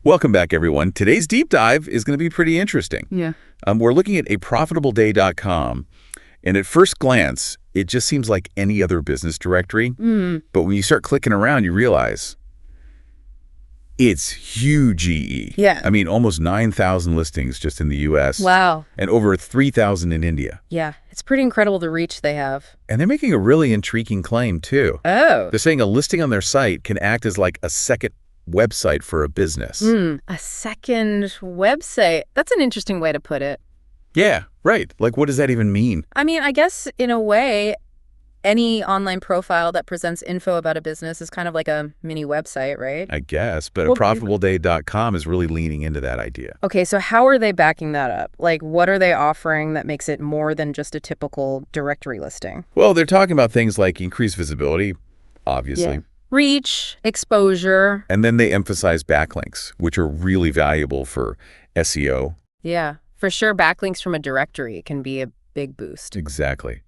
Welcome back, everyone. Today's deep dive is going to be pretty interesting. Yeah. We're looking at aprofitableday.com, and at first glance, it just seems like any other business directory. But when you start clicking around, you realize it's huge EE. Yeah. I mean, almost 9,000 listings just in the U.S. Wow. And over 3,000 in India. Yeah. It's pretty incredible the reach they have. And they're making a really intriguing claim, too. Oh. They're saying a listing on their site can act as like a second website for a business. A second website. That's an interesting way to put it. Yeah, right. Like, what does that even mean? I mean, I guess in a way, any online profile that presents info about a business is kind of like a mini website, right? I guess, but Well, aprofitableday.com is really leaning into that idea. Okay, so how are they backing that up? Like, what are they offering that makes it more than just a typical directory listing? Well, they're talking about things like increased visibility, obviously. Yeah. Reach, exposure. And then they emphasize backlinks, which are really valuable for SEO. Yeah, for sure, backlinks from a directory can be a big boost. Exactly.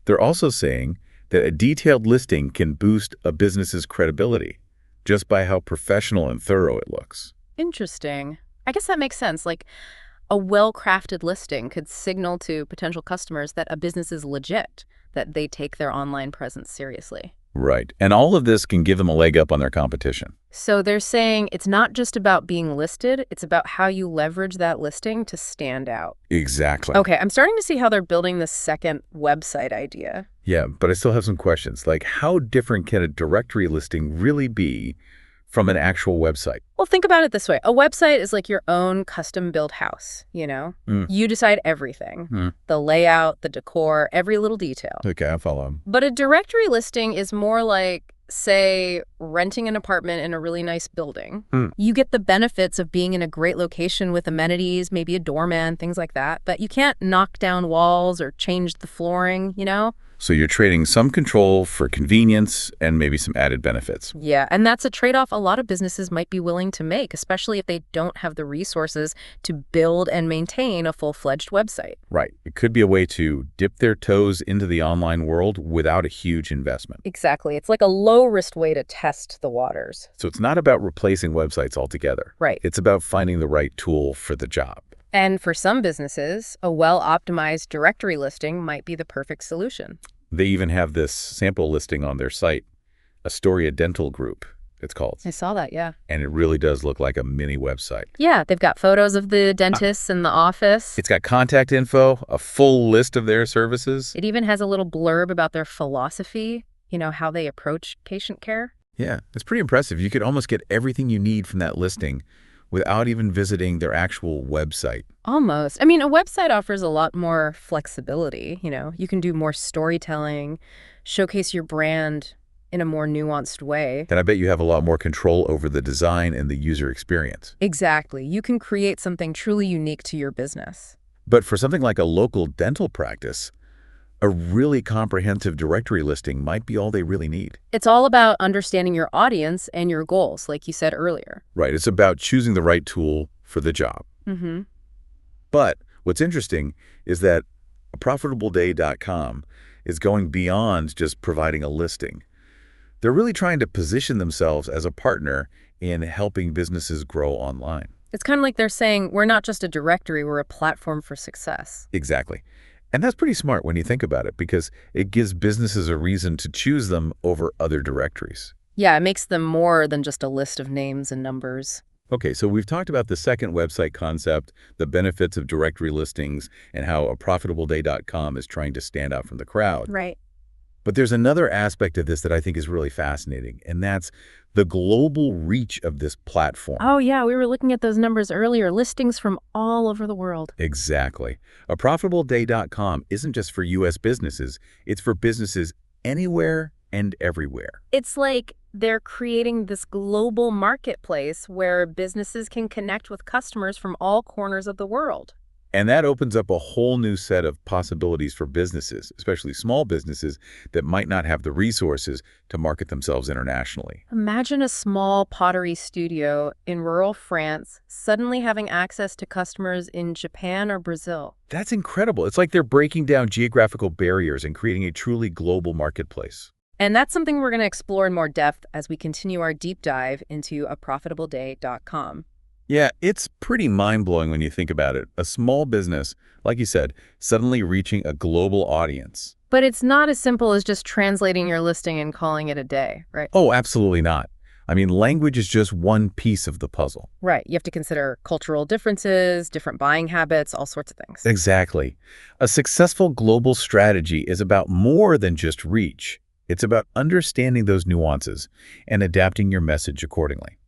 They're also saying that a detailed listing can boost a business's credibility just by how professional and thorough it looks. Interesting. I guess that makes sense. Like, a well-crafted listing could signal to potential customers that a business is legit, that they take their online presence seriously. Right. And all of this can give them a leg up on their competition. So they're saying it's not just about being listed, it's about how you leverage that listing to stand out. Exactly. Okay, I'm starting to see how they're building this second website idea. Yeah, but I still have some questions. Like, how different can a directory listing really be from an actual website? Well, think about it this way. A website is like your own custom-built house, you know? You decide everything. The layout, the decor, every little detail. Okay, I follow. But a directory listing is more like, say, renting an apartment in a really nice building. You get the benefits of being in a great location with amenities, maybe a doorman, things like that. But you can't knock down walls or change the flooring, you know? So you're trading some control for convenience and maybe some added benefits. Yeah, and that's a trade-off a lot of businesses might be willing to make, especially if they don't have the resources to build and maintain a full-fledged website. Right. It could be a way to dip their toes into the online world without a huge investment. Exactly. It's like a low-risk way to test the waters. So it's not about replacing websites altogether. Right. It's about finding the right tool for the job. And for some businesses, a well-optimized directory listing might be the perfect solution. They even have this sample listing on their site, Astoria Dental Group, it's called. I saw that, yeah. And it really does look like a mini website. Yeah, they've got photos of the dentists in the office. It's got contact info, a full list of their services. It even has a little blurb about their philosophy, you know, how they approach patient care. Yeah, it's pretty impressive. You could almost get everything you need from that listing without even visiting their actual website. Almost. I mean, a website offers a lot more flexibility, you know. You can do more storytelling, showcase your brand in a more nuanced way. And I bet you have a lot more control over the design and the user experience. Exactly. You can create something truly unique to your business. But for something like a local dental practice, a really comprehensive directory listing might be all they really need. It's all about understanding your audience and your goals, like you said earlier. Right. It's about choosing the right tool for the job. But what's interesting is that aprofitableday.com is going beyond just providing a listing. They're really trying to position themselves as a partner in helping businesses grow online. It's kind of like they're saying, we're not just a directory, we're a platform for success. Exactly. And that's pretty smart when you think about it, because it gives businesses a reason to choose them over other directories. Yeah, it makes them more than just a list of names and numbers. Okay, so we've talked about the second website concept, the benefits of directory listings, and how aprofitableday.com is trying to stand out from the crowd. Right. But there's another aspect of this that I think is really fascinating, and that's the global reach of this platform. Oh, yeah, we were looking at those numbers earlier, listings from all over the world. Exactly. Aprofitableday.com isn't just for U.S. businesses, it's for businesses anywhere and everywhere. It's like they're creating this global marketplace where businesses can connect with customers from all corners of the world. And that opens up a whole new set of possibilities for businesses, especially small businesses that might not have the resources to market themselves internationally. Imagine a small pottery studio in rural France suddenly having access to customers in Japan or Brazil. That's incredible. It's like they're breaking down geographical barriers and creating a truly global marketplace. And that's something we're going to explore in more depth as we continue our deep dive into aprofitableday.com. Yeah, it's pretty mind-blowing when you think about it. A small business, like you said, suddenly reaching a global audience. But it's not as simple as just translating your listing and calling it a day, right? Oh, absolutely not. I mean, language is just one piece of the puzzle. Right. You have to consider cultural differences, different buying habits, all sorts of things. Exactly. A successful global strategy is about more than just reach. It's about understanding those nuances and adapting your message accordingly.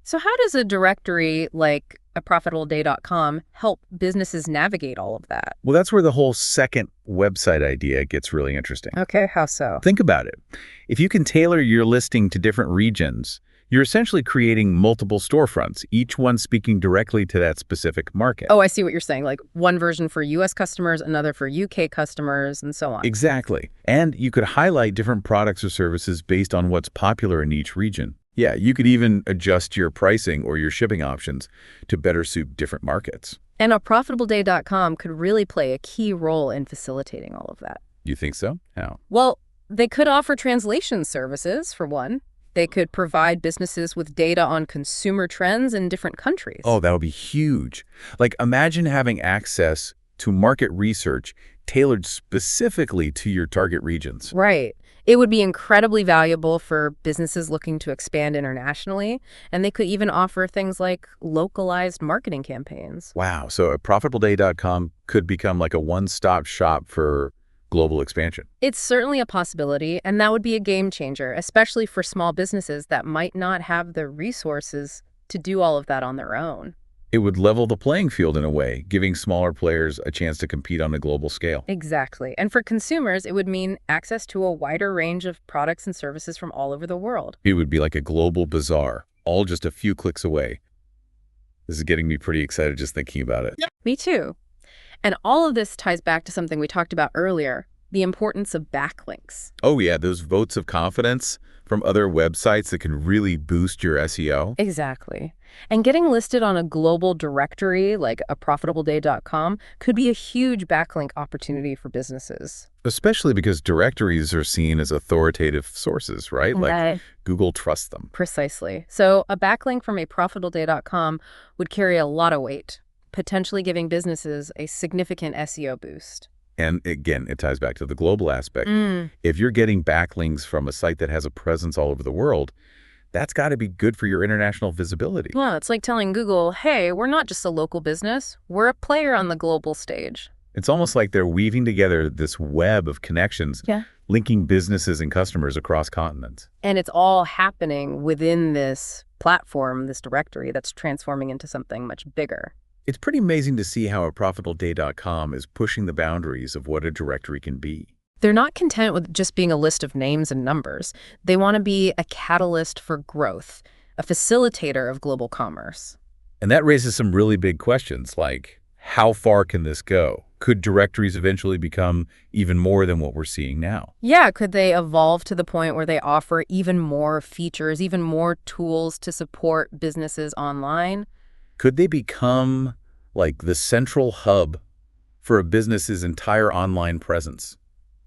So how does a directory like a profitableday.com help businesses navigate all of that? Well, that's where the whole second website idea gets really interesting. Okay, how so? Think about it. If you can tailor your listing to different regions, you're essentially creating multiple storefronts, each one speaking directly to that specific market. Oh, I see what you're saying. Like one version for US customers, another for UK customers, and so on. Exactly. And you could highlight different products or services based on what's popular in each region. Yeah, you could even adjust your pricing or your shipping options to better suit different markets. And a profitableday.com could really play a key role in facilitating all of that. You think so? How? Well, they could offer translation services, for one. They could provide businesses with data on consumer trends in different countries. Oh, that would be huge. Like, imagine having access to market research tailored specifically to your target regions. Right. It would be incredibly valuable for businesses looking to expand internationally, and they could even offer things like localized marketing campaigns. Wow. So a profitableday.com could become like a one-stop shop for global expansion. It's certainly a possibility, and that would be a game changer, especially for small businesses that might not have the resources to do all of that on their own. It would level the playing field in a way, giving smaller players a chance to compete on a global scale. Exactly. And for consumers, it would mean access to a wider range of products and services from all over the world. It would be like a global bazaar, all just a few clicks away. This is getting me pretty excited just thinking about it. Me too. And all of this ties back to something we talked about earlier, the importance of backlinks. Oh yeah, those votes of confidence from other websites that can really boost your SEO. Exactly. And getting listed on a global directory like a profitableday.com could be a huge backlink opportunity for businesses. Especially because directories are seen as authoritative sources, right? Like Google trusts them. Precisely. So a backlink from a profitableday.com would carry a lot of weight, potentially giving businesses a significant SEO boost. And again, it ties back to the global aspect. If you're getting backlinks from a site that has a presence all over the world, that's got to be good for your international visibility. Well, it's like telling Google, hey, we're not just a local business, we're a player on the global stage. It's almost like they're weaving together this web of connections, linking businesses and customers across continents. And it's all happening within this platform, this directory that's transforming into something much bigger. It's pretty amazing to see how a profitableday.com is pushing the boundaries of what a directory can be. They're not content with just being a list of names and numbers. They want to be a catalyst for growth, a facilitator of global commerce. And that raises some really big questions, like how far can this go? Could directories eventually become even more than what we're seeing now? Yeah, could they evolve to the point where they offer even more features, even more tools to support businesses online? Could they become like the central hub for a business's entire online presence?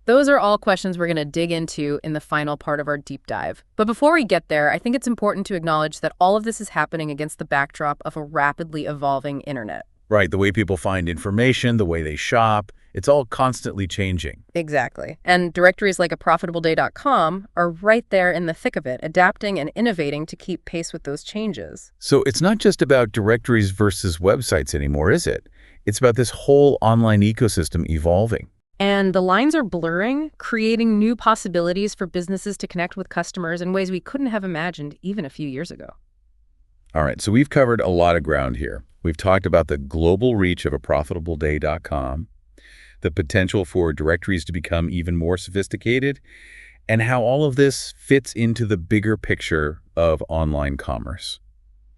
Those are all questions we're going to dig into in the final part of our deep dive. But before we get there, I think it's important to acknowledge that all of this is happening against the backdrop of a rapidly evolving internet. Right, the way people find information, the way they shop, it's all constantly changing. Exactly. And directories like a profitableday.com are right there in the thick of it, adapting and innovating to keep pace with those changes. So it's not just about directories versus websites anymore, is it? It's about this whole online ecosystem evolving. And the lines are blurring, creating new possibilities for businesses to connect with customers in ways we couldn't have imagined even a few years ago. All right, so we've covered a lot of ground here. We've talked about the global reach of a profitableday.com, the potential for directories to become even more sophisticated, and how all of this fits into the bigger picture of online commerce.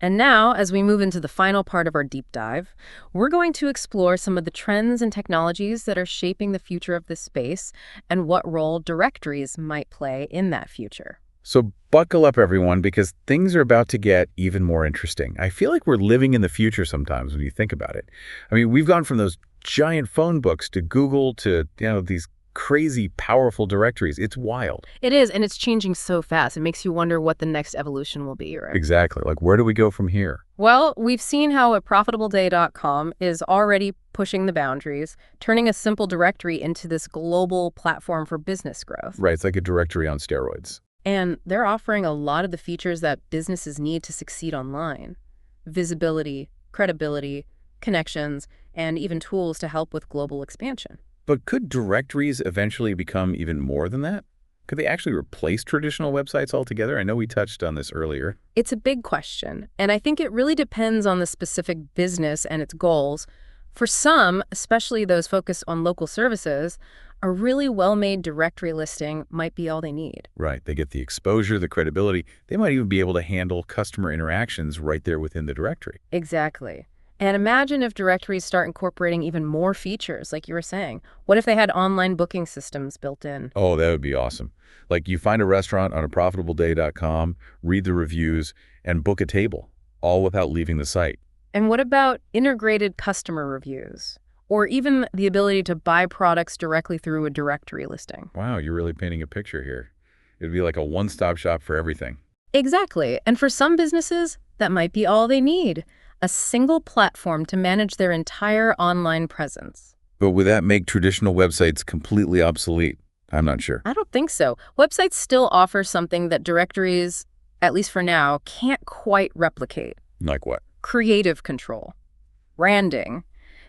And now, as we move into the final part of our deep dive, we're going to explore some of the trends and technologies that are shaping the future of this space and what role directories might play in that future. So buckle up, everyone, because things are about to get even more interesting. I feel like we're living in the future sometimes when you think about it. I mean, we've gone from those giant phone books to Google to, these crazy, powerful directories. It's wild. It is, and it's changing so fast. It makes you wonder what the next evolution will be, right? Exactly. Like, where do we go from here? Well, we've seen how a profitableday.com is already pushing the boundaries, turning a simple directory into this global platform for business growth. Right. It's like a directory on steroids. And they're offering a lot of the features that businesses need to succeed online: visibility, credibility, connections, and even tools to help with global expansion. But could directories eventually become even more than that? Could they actually replace traditional websites altogether? I know we touched on this earlier. It's a big question, and I think it really depends on the specific business and its goals. For some, especially those focused on local services, a really well-made directory listing might be all they need. Right. They get the exposure, the credibility. They might even be able to handle customer interactions right there within the directory. Exactly. And imagine if directories start incorporating even more features, like you were saying. What if they had online booking systems built in? Oh, that would be awesome. Like, you find a restaurant on a profitableday.com, read the reviews, and book a table, all without leaving the site. And what about integrated customer reviews? Or even the ability to buy products directly through a directory listing? Wow, you're really painting a picture here. It'd be like a one-stop shop for everything. Exactly. And for some businesses, that might be all they need: a single platform to manage their entire online presence. But would that make traditional websites completely obsolete? I'm not sure. I don't think so. Websites still offer something that directories, at least for now, can't quite replicate: Like what? creative control, branding,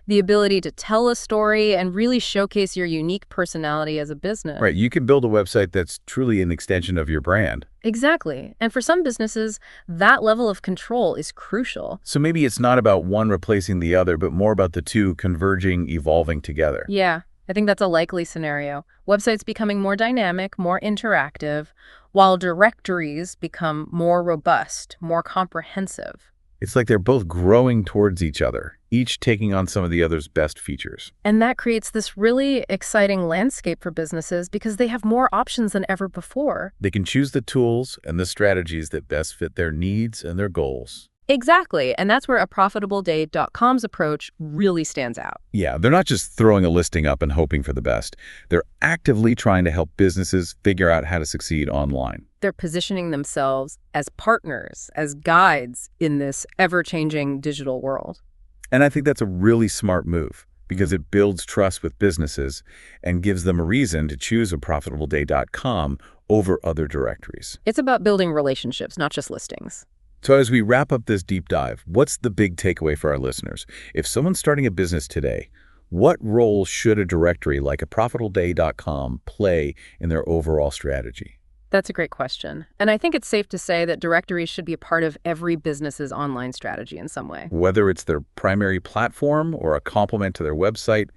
the ability to tell a story and really showcase your unique personality as a business. Right, you can build a website that's truly an extension of your brand. Exactly. And for some businesses, that level of control is crucial. So maybe it's not about one replacing the other, but more about the two converging, evolving together. Yeah, I think that's a likely scenario. Websites becoming more dynamic, more interactive, while directories become more robust, more comprehensive. It's like they're both growing towards each other, each taking on some of the other's best features. And that creates this really exciting landscape for businesses because they have more options than ever before. They can choose the tools and the strategies that best fit their needs and their goals. Exactly. And that's where a profitableday.com's approach really stands out. Yeah, they're not just throwing a listing up and hoping for the best. They're actively trying to help businesses figure out how to succeed online. They're positioning themselves as partners, as guides in this ever-changing digital world. And I think that's a really smart move because it builds trust with businesses and gives them a reason to choose a profitableday.com over other directories. It's about building relationships, not just listings. So as we wrap up this deep dive, what's the big takeaway for our listeners? If someone's starting a business today, what role should a directory like a profitableday.com play in their overall strategy? That's a great question. And I think it's safe to say that directories should be a part of every business's online strategy in some way. Whether it's their primary platform or a complement to their website,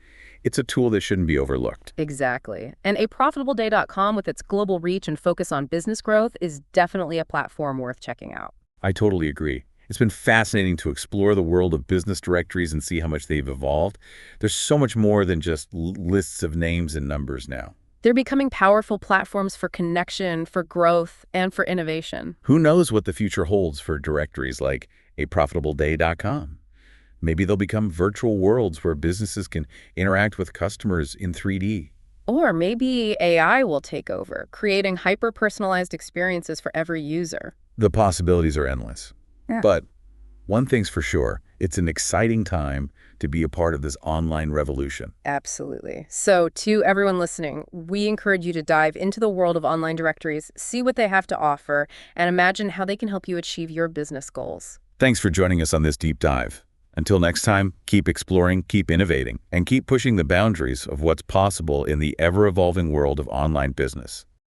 it's a tool that shouldn't be overlooked. Exactly. And a profitableday.com with its global reach and focus on business growth is definitely a platform worth checking out. I totally agree. It's been fascinating to explore the world of business directories and see how much they've evolved. There's so much more than just lists of names and numbers now. They're becoming powerful platforms for connection, for growth, and for innovation. Who knows what the future holds for directories like a profitableday.com? Maybe they'll become virtual worlds where businesses can interact with customers in 3D. Or maybe AI will take over, creating hyper-personalized experiences for every user. The possibilities are endless. Yeah. But one thing's for sure, it's an exciting time to be a part of this online revolution. Absolutely. So to everyone listening, we encourage you to dive into the world of online directories, see what they have to offer, and imagine how they can help you achieve your business goals. Thanks for joining us on this deep dive. Until next time, keep exploring, keep innovating, and keep pushing the boundaries of what's possible in the ever-evolving world of online business.